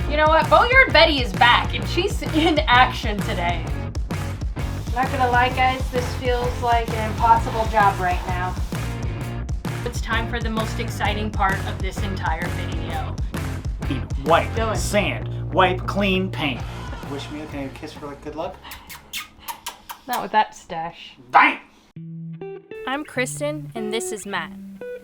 You know what? Boatyard Betty is back, and she's in action today. Not gonna lie, guys, this feels like an impossible job right now. It's time for the most exciting part of this entire video. Wipe, sand, wipe, clean, paint. Wish me a kiss for like good luck? Not with that stash. Bang! I'm Kristen, and this is Matt.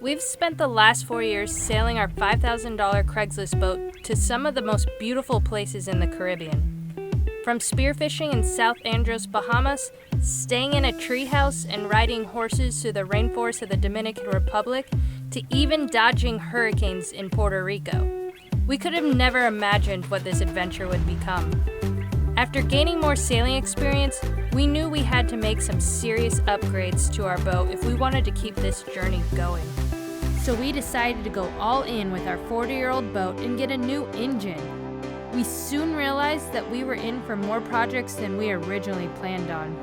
We've spent the last 4 years sailing our $5,000 Craigslist boat to some of the most beautiful places in the Caribbean. From spearfishing in South Andros, Bahamas, staying in a treehouse and riding horses through the rainforest of the Dominican Republic, to even dodging hurricanes in Puerto Rico. We could have never imagined what this adventure would become. After gaining more sailing experience, we knew we had to make some serious upgrades to our boat if we wanted to keep this journey going. So we decided to go all in with our 40-year-old boat and get a new engine. We soon realized that we were in for more projects than we originally planned on.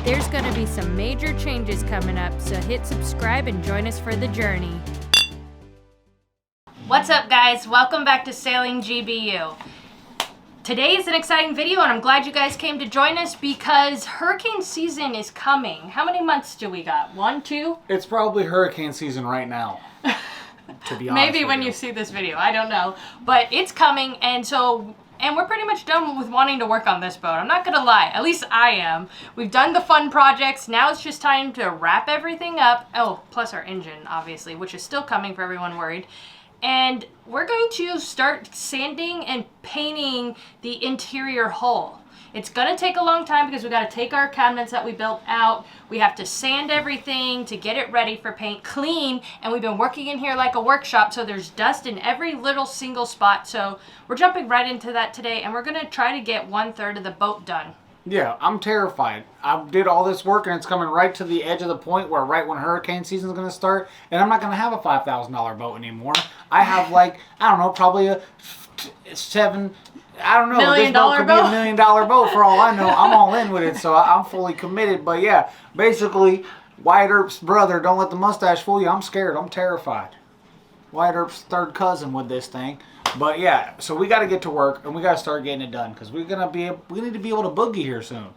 There's going to be some major changes coming up, so hit subscribe and join us for the journey. What's up, guys? Welcome back to Sailing GBU. Today is an exciting video, and I'm glad you guys came to join us because hurricane season is coming. How many months do we got? 1, 2? It's probably hurricane season right now. To be honest, maybe when you see this video, I don't know, but it's coming, and we're pretty much done with wanting to work on this boat. I'm not gonna lie, at least I am. We've done the fun projects. Now it's just time to wrap everything up. Oh, plus our engine, obviously, which is still coming for everyone worried. And we're going to start sanding and painting the interior hull. It's gonna take a long time because we gotta take our cabinets that we built out. We have to sand everything to get it ready for paint, clean, and we've been working in here like a workshop, so there's dust in every little single spot. So we're jumping right into that today, and we're gonna try to get 1/3 of the boat done. Yeah, I'm terrified. I did all this work and it's coming right to the edge of the point where right when hurricane season is going to start, and I'm not going to have a $5,000 boat anymore. I have like, I don't know, probably a $7 million this boat could be boat? $1 million boat for all I know. I'm all in with it, so I'm fully committed. But yeah, basically, Wyatt Earp's brother, don't let the mustache fool you. I'm scared. I'm terrified. Wyatt Earp's third cousin with this thing. But yeah, so we got to get to work and we got to start getting it done because we need to be able to boogie here soon.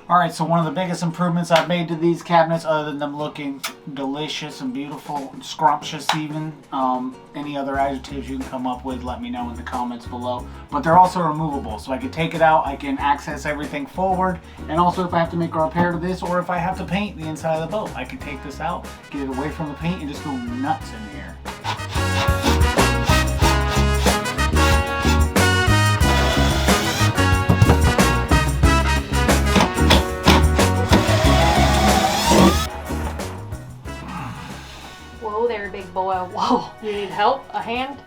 Alright, so one of the biggest improvements I've made to these cabinets, other than them looking delicious and beautiful, and scrumptious even, any other adjectives you can come up with, let me know in the comments below. But they're also removable, so I can take it out, I can access everything forward, and also if I have to make a repair to this, or if I have to paint the inside of the boat, I can take this out, get it away from the paint, and just go nuts in here. Whoa there, big boy. Whoa, you need help? A hand?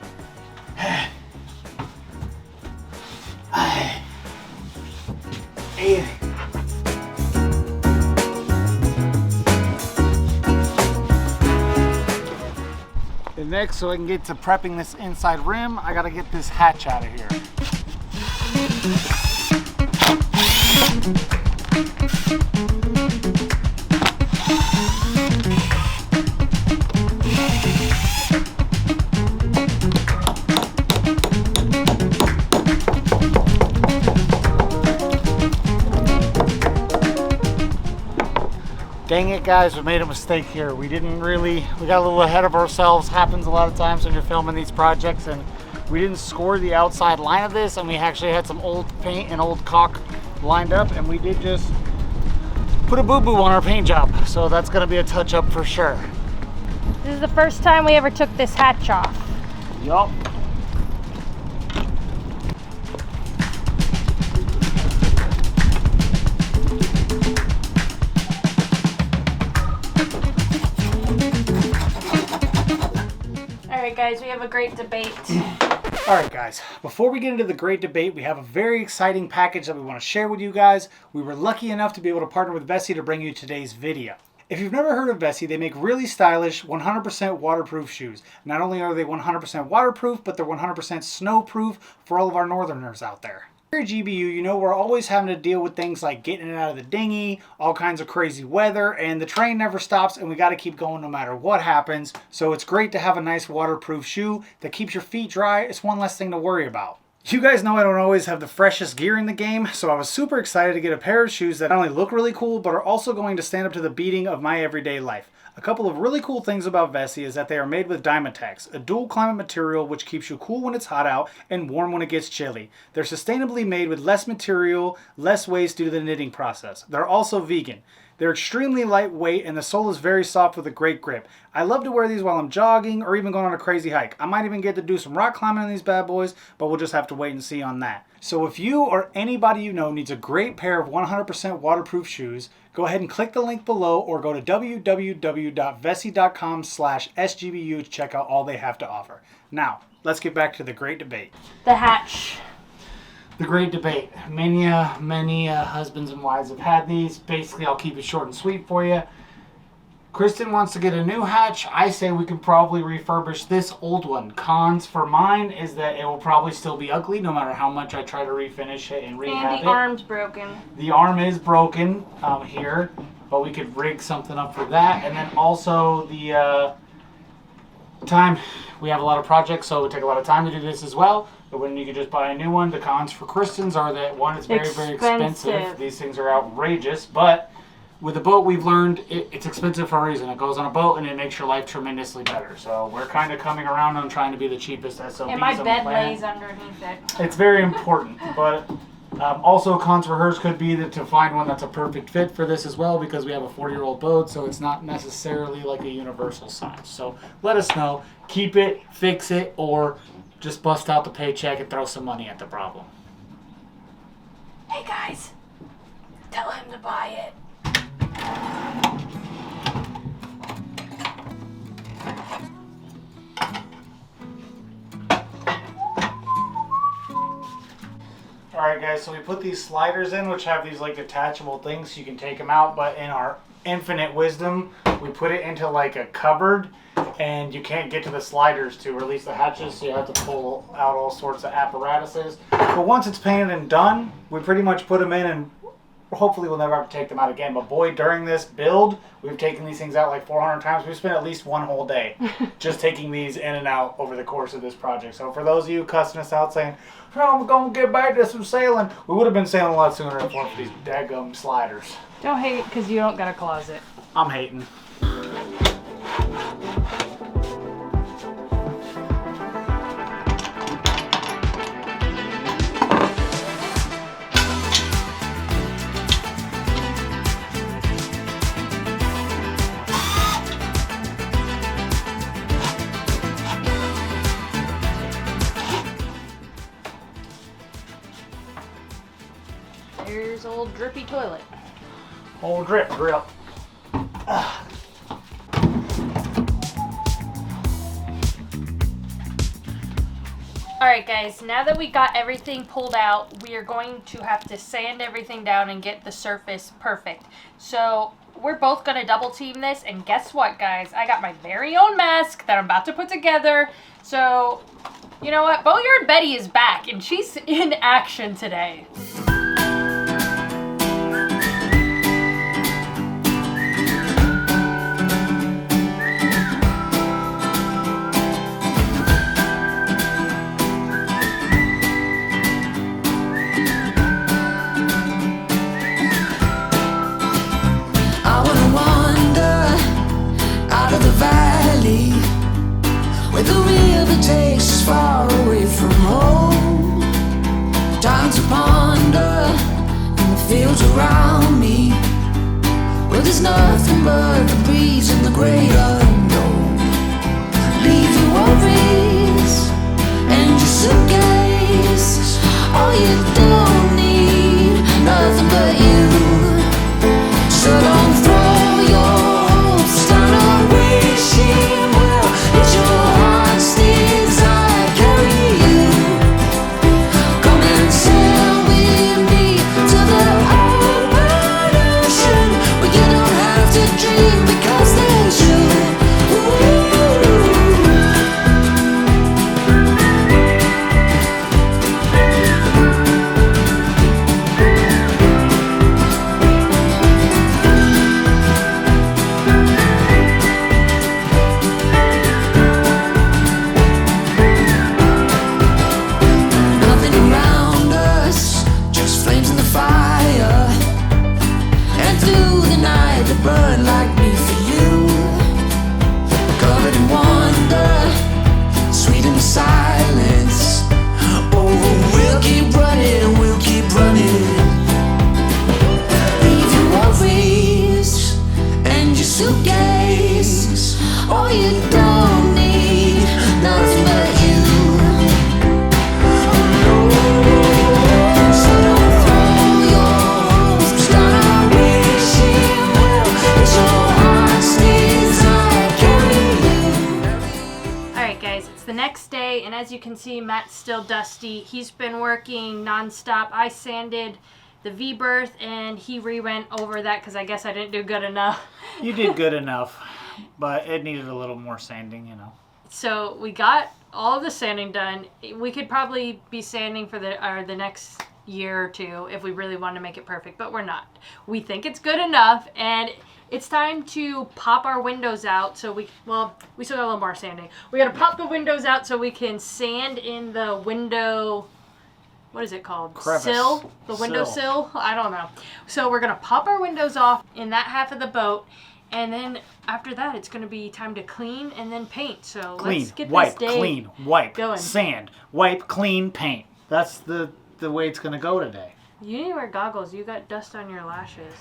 And next, so I can get to prepping this inside rim, I gotta get this hatch out of here. Dang it, guys, we made a mistake here. We got a little ahead of ourselves. Happens a lot of times when you're filming these projects, and we didn't score the outside line of this, and we actually had some old paint and old caulk lined up, and we did just put a boo-boo on our paint job. So that's gonna be a touch-up for sure. This is the first time we ever took this hatch off. Yup. Alright guys, we have a great debate. Alright guys, before we get into the great debate, we have a very exciting package that we want to share with you guys. We were lucky enough to be able to partner with Vessi to bring you today's video. If you've never heard of Vessi, they make really stylish 100% waterproof shoes. Not only are they 100% waterproof, but they're 100% snowproof for all of our northerners out there. Here at GBU, you know, we're always having to deal with things like getting it out of the dinghy, all kinds of crazy weather, and the train never stops, and we got to keep going no matter what happens. So it's great to have a nice waterproof shoe that keeps your feet dry. It's one less thing to worry about. You guys know I don't always have the freshest gear in the game, so I was super excited to get a pair of shoes that not only look really cool, but are also going to stand up to the beating of my everyday life. A couple of really cool things about Vessi is that they are made with Dymatex, a dual climate material which keeps you cool when it's hot out and warm when it gets chilly. They're sustainably made with less material, less waste due to the knitting process. They're also vegan. They're extremely lightweight and the sole is very soft with a great grip. I love to wear these while I'm jogging or even going on a crazy hike. I might even get to do some rock climbing in these bad boys, but we'll just have to wait and see on that. So if you or anybody you know needs a great pair of 100% waterproof shoes, go ahead and click the link below or go to www.vessi.com/sgbu to check out all they have to offer. Now, let's get back to the great debate. The hatch. The great debate. Many husbands and wives have had these. Basically, I'll keep it short and sweet for you. Kristen wants to get a new hatch. I say we could probably refurbish this old one. Cons for mine is that it will probably still be ugly no matter how much I try to refinish it and rehab it. And the arm's broken. The arm is broken here, but we could rig something up for that. And then also the time. We have a lot of projects, so it would take a lot of time to do this as well. But when you could just buy a new one, the cons for Kristen's are that one, it's very, very expensive. These things are outrageous, but with a boat, we've learned it's expensive for a reason. It goes on a boat and it makes your life tremendously better. So we're kind of coming around on trying to be the cheapest SOBs and my on bed the planet. lays underneath it. It's very important, but also cons for hers could be that to find one that's a perfect fit for this as well, because we have a 40-year-old boat, so it's not necessarily like a universal size. So let us know. Keep it, fix it, or just bust out the paycheck and throw some money at the problem. Hey guys, tell him to buy it. Alright guys, so we put these sliders in, which have these like detachable things so you can take them out, but in our infinite wisdom, we put it into like a cupboard and you can't get to the sliders to release the hatches, so you have to pull out all sorts of apparatuses. But once it's painted and done, we pretty much put them in and hopefully we'll never have to take them out again. But boy, during this build, we've taken these things out like 400 times. We've spent at least one whole day just taking these in and out over the course of this project. So for those of you cussing us out saying, oh, I'm going to get back to some sailing, we would have been sailing a lot sooner if it weren't for these daggum sliders. Don't hate because you don't got a closet. I'm hating. Here's old drippy toilet. Old drip drill. Alright guys, now that we got everything pulled out, we are going to have to sand everything down and get the surface perfect. So we're both going to double team this, and guess what guys? I got my very own mask that I'm about to put together. So, you know what? Boatyard Betty is back and she's in action today. Where the river takes us far away from home. Time to ponder in the fields around me, where there's nothing but the breeze and the great unknown. Leave your worries and your suitcase. All you don't need, nothing but you. So don't throw your hopes down a wishing well. It's your heart's desire carry you. Come and sail with me to the open ocean, where you don't have to dream because there's you. Oh, you don't need nothing but you. So don't throw your hopes, start wishing well. It's your heart's desire carry you. Alright guys, it's the next day, and as you can see, Matt's still dusty. He's been working non-stop. I sanded the V-berth, and he re-went over that because I guess I didn't do good enough. You did good enough, but it needed a little more sanding, you know. So we got all of the sanding done. We could probably be sanding for the next year or two if we really want to make it perfect, but we're not. We think it's good enough, and it's time to pop our windows out so we still got a little more sanding. We got to pop the windows out so we can sand in the window, what is it called? Crevice. Sill? The window sill? I don't know. So we're going to pop our windows off in that half of the boat, and then after that it's going to be time to clean and then paint. So let's get wipe, this day clean, wipe, going. sand, wipe, clean, paint. That's the way it's going to go today. You need to wear goggles. You got dust on your lashes.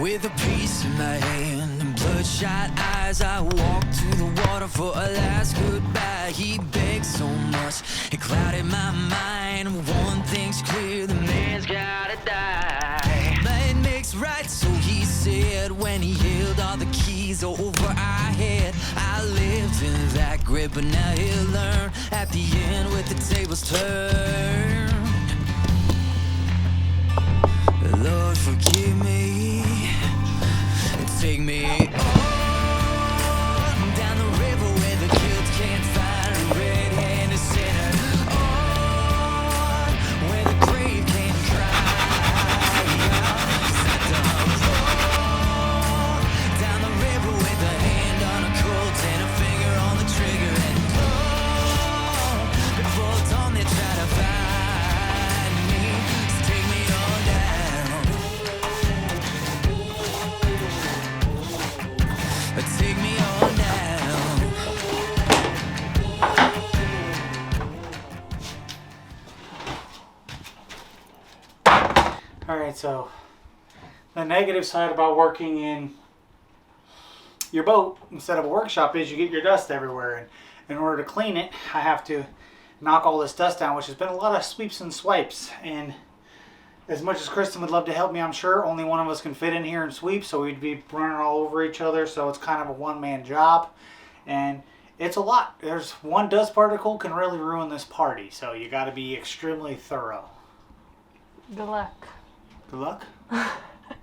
With a piece in my hand and bloodshot eyes, I walked to the water for a last goodbye. He begged so much, it clouded my mind. One thing's clear, the man's gotta die. But it makes right, so he said, when he held all the keys over our head. I lived in that grip, but now he'll learn at the end with the tables turned. Lord, forgive me. Take me on down the river where the guilt can't find a red-handed sinner. On where the grave can't cry. Set the road down the river with a hand on a Colt and a finger on the trigger. And before dawn they try to find me. So take me on down. Take me on down. Alright, so the negative side about working in your boat instead of a workshop is you get your dust everywhere. And in order to clean it, I have to knock all this dust down, which has been a lot of sweeps and swipes. And as much as Kristen would love to help me, I'm sure only one of us can fit in here and sweep, so we'd be running all over each other, so it's kind of a one-man job. And it's a lot. There's one dust particle can really ruin this party, so you got to be extremely thorough. Good luck. Good luck?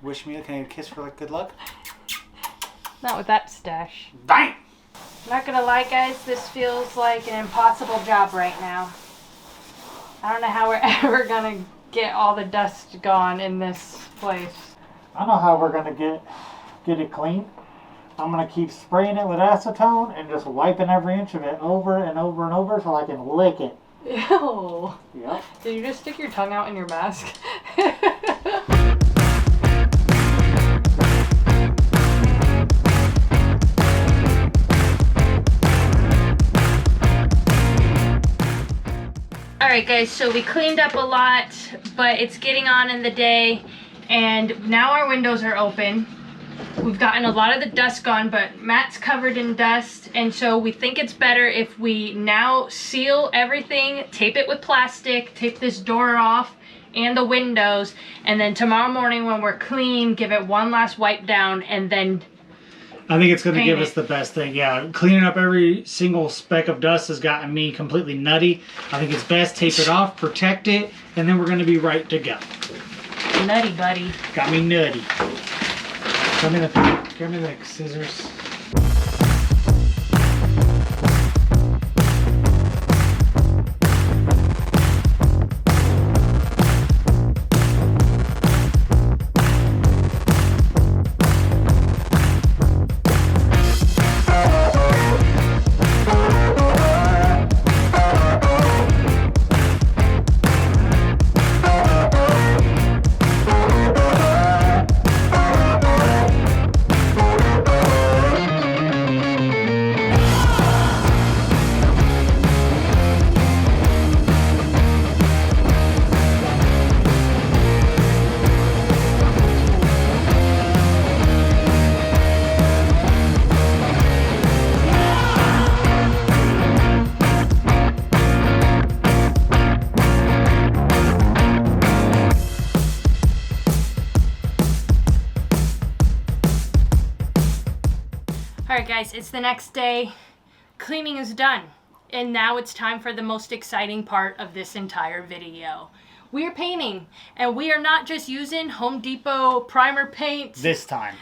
Wish me, can I get a kiss for like good luck? Not with that stash. Bang! Not gonna lie, guys, this feels like an impossible job right now. I don't know how we're ever gonna get all the dust gone in this place. I know how we're going to get it clean. I'm going to keep spraying it with acetone and just wiping every inch of it over and over and over so I can lick it. Ew. Yep. Did you just stick your tongue out in your mask? Alright guys, so we cleaned up a lot, but it's getting on in the day, and now our windows are open. We've gotten a lot of the dust gone, but Matt's covered in dust, and so we think it's better if we now seal everything, tape it with plastic, tape this door off and the windows, and then tomorrow morning when we're clean, give it one last wipe down, and then I think it's going to paint give it. us the best thing. Yeah, cleaning up every single speck of dust has gotten me completely nutty. I think it's best tape it off, protect it, and then we're going to be right to go. Nutty, buddy. Got me nutty. Give me the scissors. guys, it's the next day. Cleaning is done. And now it's time for the most exciting part of this entire video. We are painting, and we are not just using Home Depot primer paint. This time.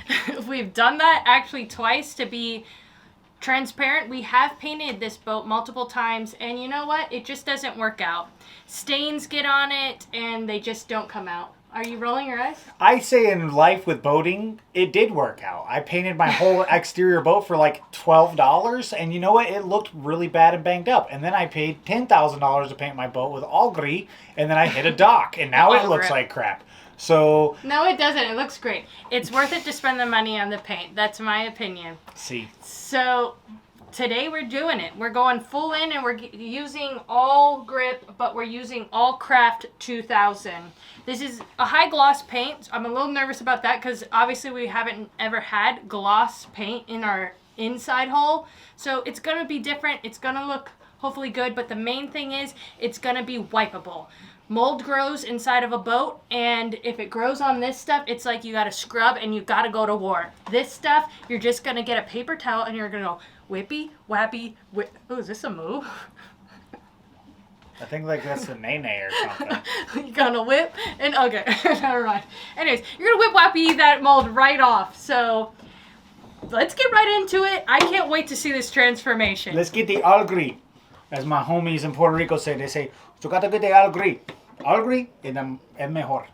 We've done that actually twice to be transparent. We have painted this boat multiple times, and you know what? It just doesn't work out. Stains get on it, and they just don't come out. Are you rolling your eyes? I say in life with boating, it did work out. I painted my whole exterior boat for like $12, and you know what? It looked really bad and banged up. And then I paid $10,000 to paint my boat with Awlgrip, and then I hit a dock, and now it looks like crap. So no, it doesn't. It looks great. It's worth it to spend the money on the paint. That's my opinion. see. So today we're doing it. We're going full in, and we're using Awlgrip, but we're using Allcraft 2000. This is a high gloss paint. I'm a little nervous about that because obviously we haven't ever had gloss paint in our inside hull. So it's going to be different. It's going to look hopefully good, but the main thing is it's going to be wipeable. Mold grows inside of a boat, and if it grows on this stuff, it's like you got to scrub and you got to go to war. This stuff, you're just going to get a paper towel and you're going to go whippy, wappy, whip. Oh, is this a move? I think like that's a nay-nay or something. You're going to whip and okay, never mind. Anyways, you're going to whip wappy that mold right off. So let's get right into it. I can't wait to see this transformation. Let's get the Awlgrip. As my homies in Puerto Rico say, they say, you gotta get the Awlgrip. Awlgrip es mejor.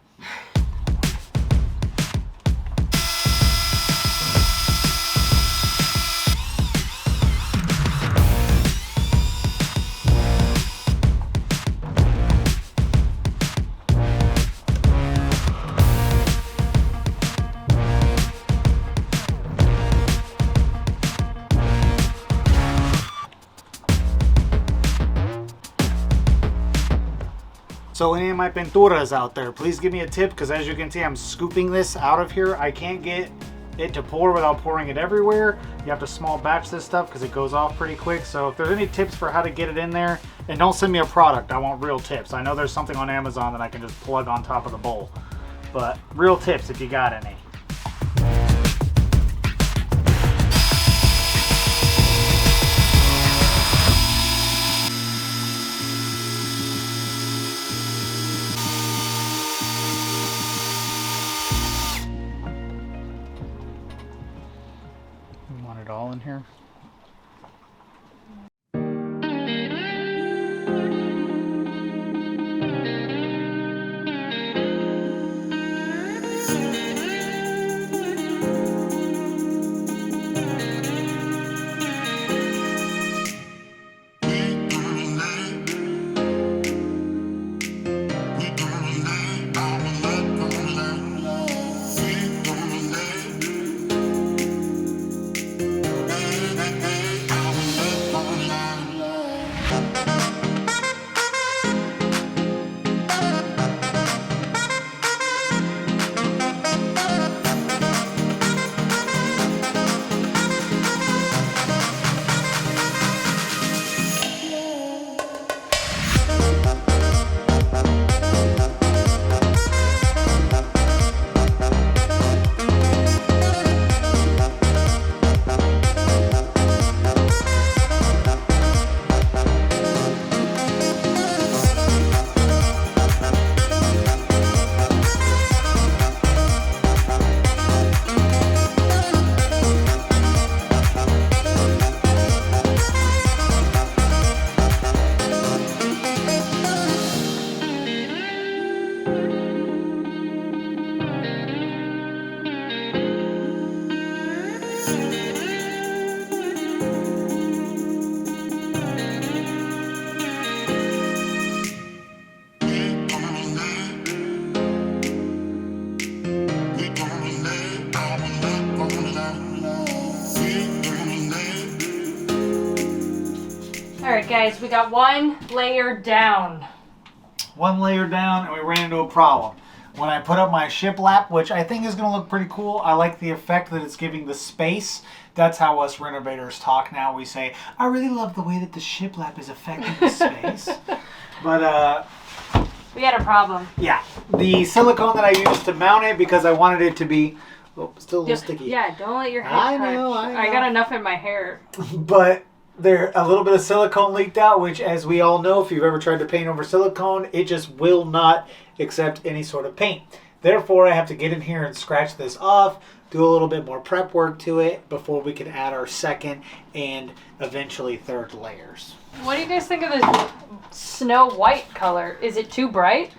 So any of my pinturas out there, please give me a tip, because as you can see, I'm scooping this out of here. I can't get it to pour without pouring it everywhere. You have to small batch this stuff because it goes off pretty quick. So if there's any tips for how to get it in there, and don't send me a product, I want real tips. I know there's something on Amazon that I can just plug on top of the bowl, but real tips if you got any. All in here. Alright guys, we got one layer down. One layer down, and we ran into a problem. When I put up my shiplap, which I think is going to look pretty cool, I like the effect that it's giving the space. That's how us renovators talk now. We say, I really love the way that the shiplap is affecting the space. But, we had a problem. yeah. The silicone that I used to mount it, because I wanted it to be Oh, still a little sticky. Yeah, don't let your head I touch. know. I got enough in my hair. But there a little bit of silicone leaked out, which, as we all know, if you've ever tried to paint over silicone, it just will not accept any sort of paint. Therefore, I have to get in here and scratch this off, do a little bit more prep work to it before we can add our second and eventually third layers. What do you guys think of this snow white color? Is it too bright?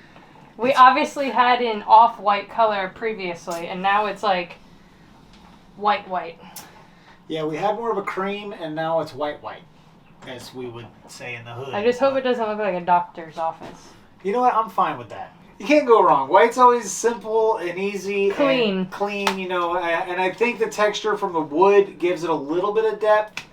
We obviously had an off-white color previously, and now it's like white. Yeah, we had more of a cream, and now it's white, as we would say in the hood. I just hope it doesn't look like a doctor's office. You know what? I'm fine with that. You can't go wrong. White's always simple and easy. Clean. And clean, you know. And I think the texture from the wood gives it a little bit of depth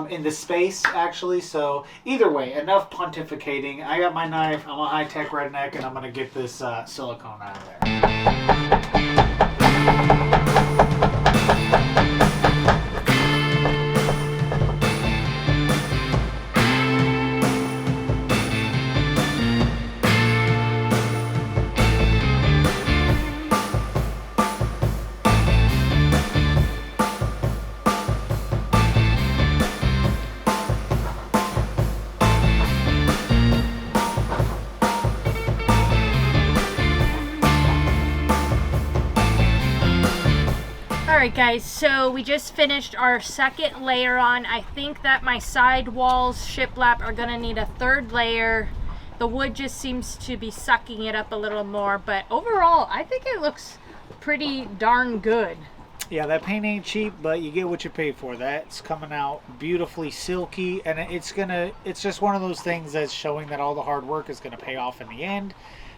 in the space, actually. So either way, enough pontificating. I got my knife. I'm a high-tech redneck, and I'm going to get this silicone out of there. Alright guys, so we just finished our second layer on. I think that my side walls shiplap are gonna need a third layer. The wood just seems to be sucking it up a little more, but overall I think it looks pretty darn good. Yeah, that paint ain't cheap, but you get what you pay for. That's coming out beautifully silky, and it's just one of those things that's showing that all the hard work is gonna pay off in the end,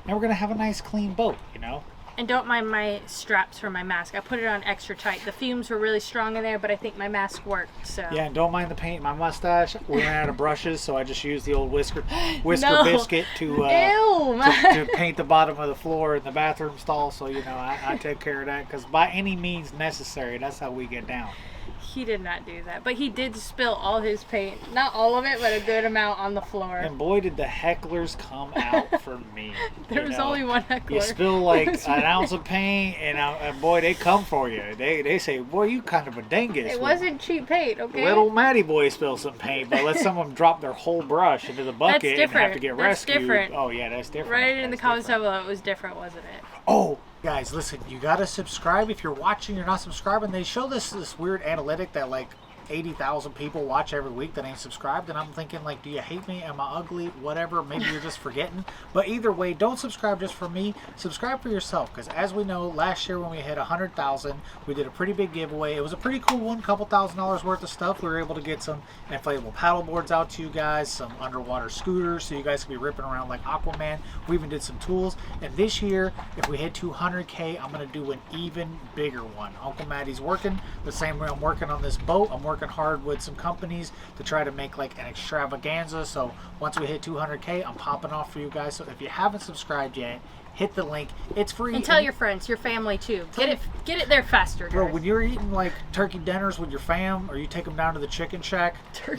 and we're gonna have a nice clean boat, you know. And don't mind my straps for my mask. I put it on extra tight. The fumes were really strong in there, but I think my mask worked, so. Yeah, and don't mind the paint. My mustache, we ran out of brushes, so I just used the old whisker No. biscuit to Ew! to paint the bottom of the floor in the bathroom stall. So, you know, I take care of that, because by any means necessary, that's how we get down. He did not do that, but he did spill all his paint. Not all of it, but a good amount on the floor. And boy, did the hecklers come out for me. There was only one heckler. You spill like an ounce of paint, and boy, they come for you. They say, boy, you kind of a dingus. It wasn't cheap paint, okay? Little Matty boy spilled some paint, but let someone drop their whole brush into the bucket and have to get rescued. Different. Oh yeah, that's different. Right in the comments down below, it was different, wasn't it? Oh, guys, listen, you gotta subscribe. If you're watching, you're not subscribing. They show this weird analytic that like 80,000 people watch every week that ain't subscribed, and I'm thinking, like, do you hate me? Am I ugly? Whatever. Maybe you're just forgetting. But either way, don't subscribe just for me. Subscribe for yourself, because as we know, last year when we hit 100,000, we did a pretty big giveaway. It was a pretty cool one, couple $1,000s worth of stuff. We were able to get some inflatable paddle boards out to you guys, some underwater scooters, so you guys can be ripping around like Aquaman. We even did some tools. And this year, if we hit 200K, I'm going to do an even bigger one. Uncle Matty's working the same way I'm working on this boat. I'm working hard with some companies to try to make like an extravaganza. So once we hit 200K, I'm popping off for you guys. So if you haven't subscribed yet, hit the link. It's free. And tell your friends, your family too. Get it there faster, guys. Bro, when you're eating like turkey dinners with your fam, or you take them down to the chicken shack,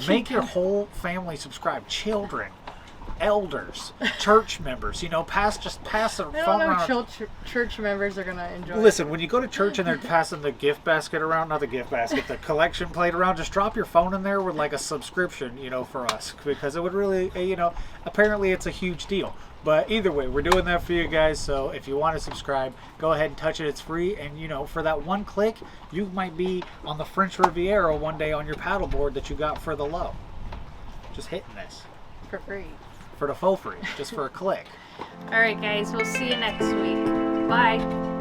make your whole family subscribe. Children, elders, church members, you know, pass the phone around. I don't know church members are going to enjoy Listen, when you go to church and they're passing the gift basket around, not the gift basket, the collection plate around, just drop your phone in there with like a subscription, you know, for us, because it would really, you know, apparently it's a huge deal. But either way, we're doing that for you guys. So if you want to subscribe, go ahead and touch it. It's free. And, you know, for that one click, you might be on the French Riviera one day on your paddleboard that you got for the low. Just hitting this. for free. For the faux free, just for a click. All right, guys, we'll see you next week. Bye.